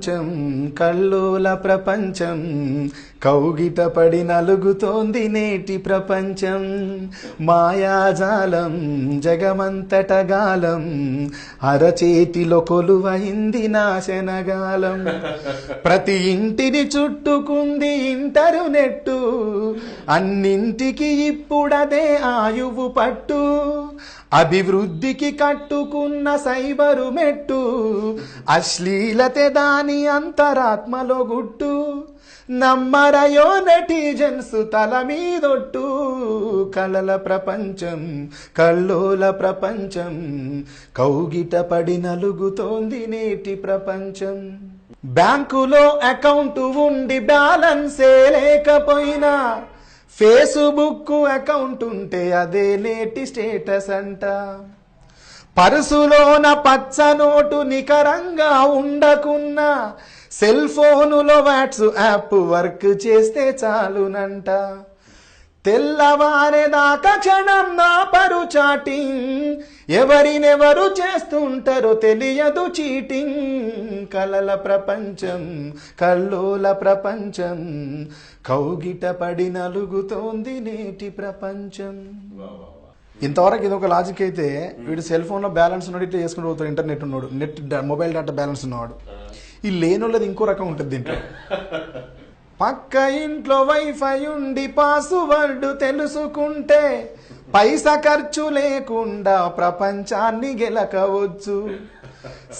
ప్రపంచం కల్లోల ప్రపంచం కౌగిట పడి నలుగుతోంది నేటి ప్రపంచం మాయాజాలం జగమంతటగాలం అరచేతిలో కొలువైంది నాశనగాలం ప్రతి ఇంటిని చుట్టుకుంది ఇంటర్నెట్టు అన్నింటికి ఇప్పుడదే ఆయువు పట్టు అభివృద్ధికి కట్టుకున్న సైబరు మెట్టు అశ్లీలతే దాని అంతరాత్మలో గుట్టు నమ్మరయో నెటిజన్స్ తల మీదొట్టు కలల ప్రపంచం కల్లోల ప్రపంచం కౌగిట పడి నలుగుతోంది నేటి ప్రపంచం బ్యాంకులో అకౌంట్ ఉండి బ్యాలెన్సే లేకపోయినా ఫేస్బుక్ అకౌంట్ ఉంటే అదే నేటి స్టేటస్ అంట పర్సులోన పచ్చ నోటు నికరంగా ఉండకున్నా సెల్ ఫోనులో వాట్సాప్ వర్క్ చేస్తే చాలునంట తెల్లవారేదాకా క్షణం నా పరు చాటింగ్ ఎవరినెవరు చేస్తుంటారో తెలియదు చీటింగ్ కలల ప్రపంచం కల్లోల ప్రపంచం కౌగిట పడి నలుగుతోంది నేటి ప్రపంచం. ఇంతవరకు ఇది ఒక లాజిక్ అయితే వీడు సెల్ ఫోన్లో బ్యాలెన్స్ ఉన్నాడు ఇట్లా చేసుకుంటూ పోతాడు ఇంటర్నెట్ ఉన్నాడు నెట్ మొబైల్ డేటా బ్యాలెన్స్ ఉన్నవాడు ఈ లేనోళ్ళది ఇంకో రకం ఉంటుంది దీంట్లో పక్క ఇంట్లో వైఫై ఉండి పాస్వర్డ్ తెలుసుకుంటే పైసా ఖర్చు లేకుండా ప్రపంచాన్ని గెలకవచ్చు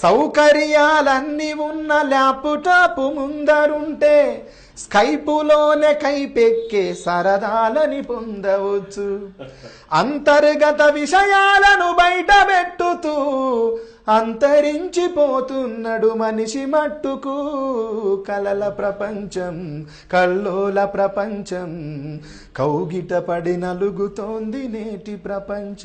సౌకర్యాలన్నీ ఉన్న ల్యాప్టాప్ ముందరుంటే స్కైపులోనే కైపెక్కే సరదాలని పొందవచ్చు అంతర్గత విషయాలను బయట పెట్టుతూ అంతరించిపోతున్నాడు మనిషి మట్టుకు కలల ప్రపంచం కల్లోల ప్రపంచం కౌగిట పడి నలుగుతోంది నేటి ప్రపంచం.